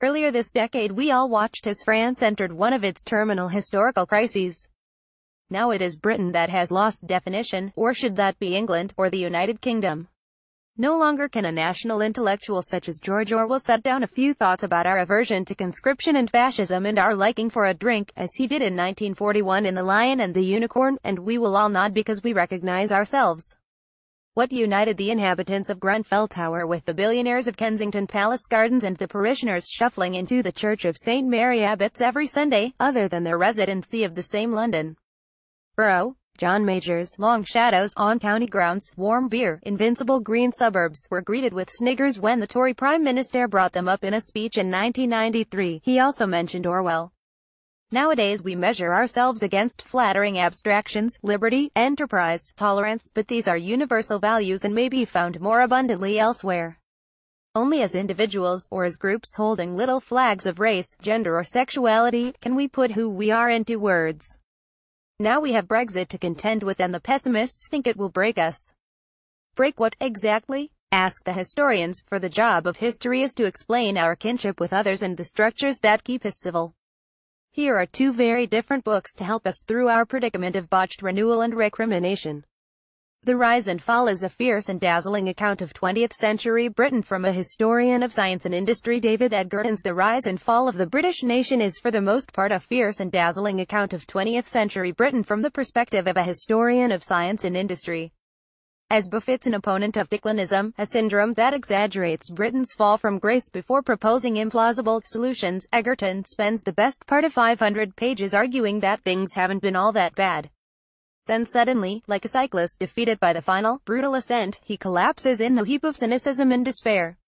Earlier this decade we all watched as France entered one of its terminal historical crises. Now it is Britain that has lost definition, or should that be England, or the United Kingdom? No longer can a national intellectual such as George Orwell set down a few thoughts about our aversion to conscription and fascism and our liking for a drink, as he did in 1941 in The Lion and the Unicorn, and we will all nod because we recognize ourselves. What united the inhabitants of Grenfell Tower with the billionaires of Kensington Palace Gardens and the parishioners shuffling into the Church of St. Mary Abbots every Sunday, other than their residency of the same London Borough? John Major's long shadows on county grounds, warm beer, invincible green suburbs, were greeted with sniggers when the Tory Prime Minister brought them up in a speech in 1993. He also mentioned Orwell. Nowadays we measure ourselves against flattering abstractions, liberty, enterprise, tolerance, but these are universal values and may be found more abundantly elsewhere. Only as individuals, or as groups holding little flags of race, gender or sexuality, can we put who we are into words. Now we have Brexit to contend with and the pessimists think it will break us. Break what, exactly? Ask the historians, for the job of history is to explain our kinship with others and the structures that keep us civil. Here are two very different books to help us through our predicament of botched renewal and recrimination. The Rise and Fall is a fierce and dazzling account of 20th century Britain from a historian of science and industry. David Edgerton's The Rise and Fall of the British Nation is for the most part a fierce and dazzling account of 20th century Britain from the perspective of a historian of science and industry. As befits an opponent of declinism, a syndrome that exaggerates Britain's fall from grace before proposing implausible solutions, Edgerton spends the best part of 500 pages arguing that things haven't been all that bad. Then suddenly, like a cyclist defeated by the final, brutal ascent, he collapses in a heap of cynicism and despair.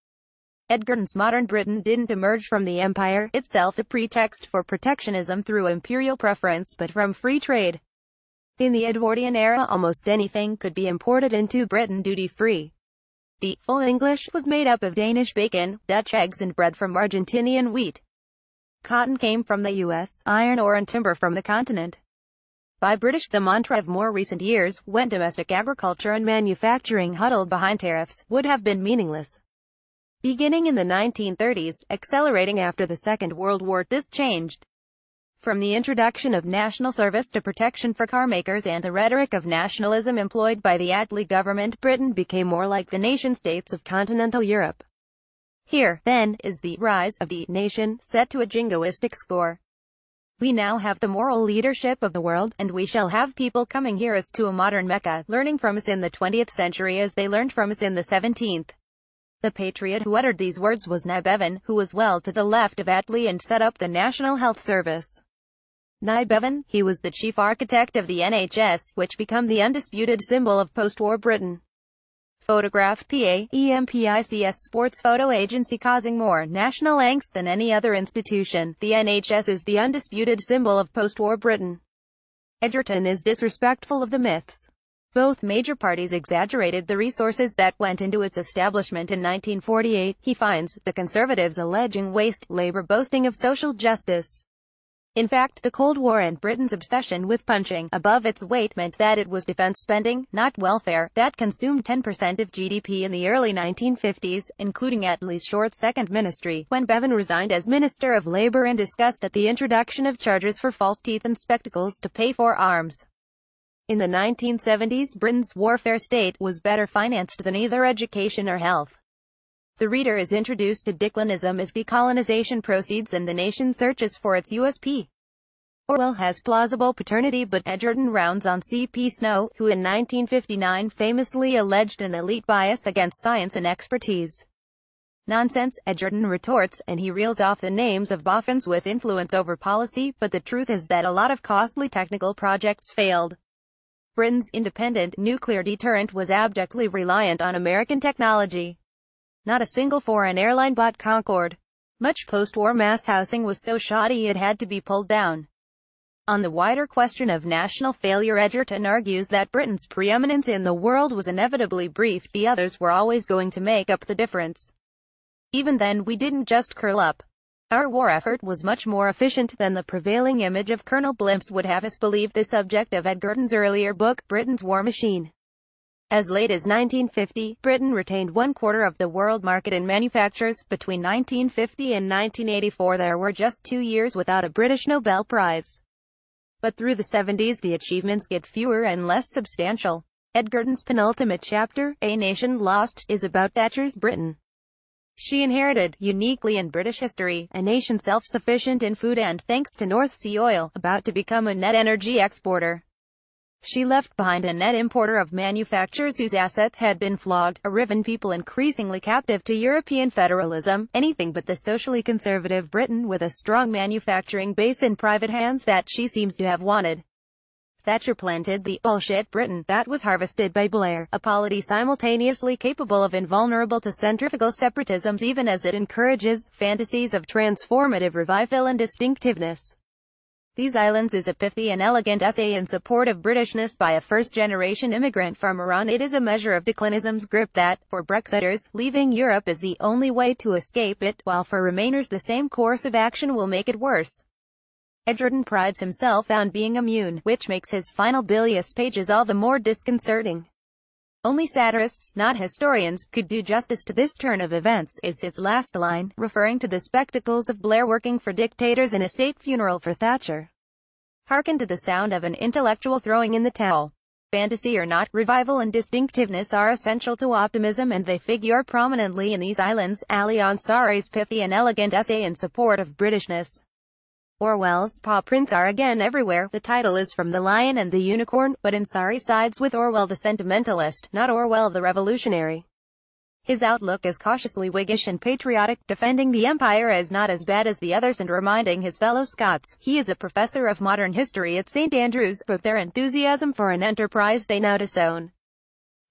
Edgerton's modern Britain didn't emerge from the empire itself, a pretext for protectionism through imperial preference, but from free trade. In the Edwardian era, almost anything could be imported into Britain duty-free. The full English was made up of Danish bacon, Dutch eggs and bread from Argentinian wheat. Cotton came from the U.S., iron ore and timber from the continent. By British, the mantra of more recent years, when domestic agriculture and manufacturing huddled behind tariffs, would have been meaningless. Beginning in the 1930s, accelerating after the Second World War, this changed. From the introduction of national service to protection for carmakers and the rhetoric of nationalism employed by the Attlee government, Britain became more like the nation-states of continental Europe. Here, then, is the rise of the nation, set to a jingoistic score. We now have the moral leadership of the world, and we shall have people coming here as to a modern Mecca, learning from us in the 20th century as they learned from us in the 17th. The patriot who uttered these words was Nye Bevan, who was well to the left of Attlee and set up the National Health Service. Nye Bevan, he was the chief architect of the NHS, which became the undisputed symbol of post-war Britain. Photographed PA, EMPICS sports photo agency causing more national angst than any other institution, the NHS is the undisputed symbol of post-war Britain. Edgerton is disrespectful of the myths. Both major parties exaggerated the resources that went into its establishment in 1948, he finds, the Conservatives alleging waste, Labour boasting of social justice. In fact, the Cold War and Britain's obsession with punching above its weight meant that it was defense spending, not welfare, that consumed 10% of GDP in the early 1950s, including Attlee's short second ministry, when Bevan resigned as Minister of Labour in disgust at the introduction of charges for false teeth and spectacles to pay for arms. In the 1970s, Britain's warfare state was better financed than either education or health. The reader is introduced to declinism as decolonization proceeds and the nation searches for its USP. Orwell has plausible paternity, but Edgerton rounds on C.P. Snow, who in 1959 famously alleged an elite bias against science and expertise. Nonsense, Edgerton retorts, and he reels off the names of boffins with influence over policy, but the truth is that a lot of costly technical projects failed. Britain's independent, nuclear deterrent was abjectly reliant on American technology. Not a single foreign airline bought Concorde. Much post-war mass housing was so shoddy it had to be pulled down. On the wider question of national failure, Edgerton argues that Britain's preeminence in the world was inevitably brief, the others were always going to make up the difference. Even then, we didn't just curl up. Our war effort was much more efficient than the prevailing image of Colonel Blimps would have us believe, the subject of Edgerton's earlier book, Britain's War Machine. As late as 1950, Britain retained 1/4 of the world market in manufactures. Between 1950 and 1984 there were just 2 years without a British Nobel Prize. But through the 70s the achievements get fewer and less substantial. Edgerton's penultimate chapter, A Nation Lost, is about Thatcher's Britain. She inherited, uniquely in British history, a nation self-sufficient in food and, thanks to North Sea oil, about to become a net energy exporter. She left behind a net importer of manufactures whose assets had been flogged, a riven people increasingly captive to European federalism, anything but the socially conservative Britain with a strong manufacturing base in private hands that she seems to have wanted. Thatcher planted the bullshit Britain that was harvested by Blair, a polity simultaneously capable of invulnerable to centrifugal separatisms even as it encourages fantasies of transformative revival and distinctiveness. These Islands is a pithy and elegant essay in support of Britishness by a first-generation immigrant from Iran. It is a measure of declinism's grip that, for Brexiters, leaving Europe is the only way to escape it, while for Remainers the same course of action will make it worse. Edgerton prides himself on being immune, which makes his final bilious pages all the more disconcerting. Only satirists, not historians, could do justice to this turn of events, is his last line, referring to the spectacles of Blair working for dictators in a state funeral for Thatcher. Hearken to the sound of an intellectual throwing in the towel. Fantasy or not, revival and distinctiveness are essential to optimism and they figure prominently in These Islands, Ali Ansari's pithy and elegant essay in support of Britishness. Orwell's paw prints are again everywhere. The title is from The Lion and the Unicorn, but Ansari sides with Orwell the sentimentalist, not Orwell the revolutionary. His outlook is cautiously Whiggish and patriotic, defending the empire as not as bad as the others and reminding his fellow Scots, he is a professor of modern history at St Andrews, of their enthusiasm for an enterprise they now disown.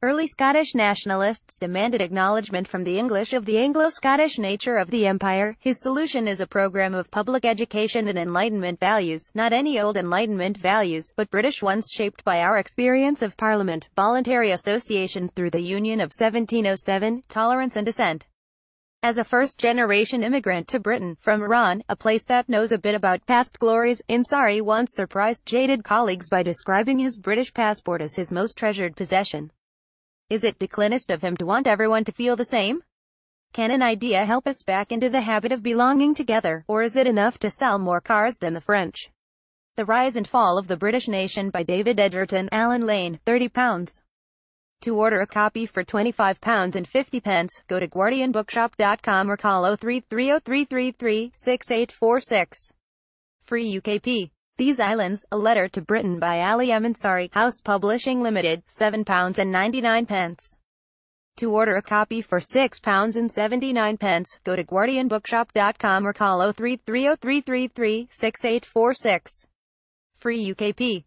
Early Scottish nationalists demanded acknowledgement from the English of the Anglo-Scottish nature of the empire. His solution is a program of public education and Enlightenment values, not any old Enlightenment values, but British ones shaped by our experience of Parliament, voluntary association through the Union of 1707, tolerance and dissent. As a first-generation immigrant to Britain, from Iran, a place that knows a bit about past glories, Ansari once surprised jaded colleagues by describing his British passport as his most treasured possession. Is it declinist of him to want everyone to feel the same? Can an idea help us back into the habit of belonging together, or is it enough to sell more cars than the French? The Rise and Fall of the British Nation by David Edgerton, Allen Lane, £30. To order a copy for £25.50, go to guardianbookshop.com or call 0330333686. Free UKP. These Islands, A Letter to Britain by Ali M. Ansari, House Publishing Limited, £7.99. To order a copy for £6.79, go to guardianbookshop.com or call 0330333686. Free UKP.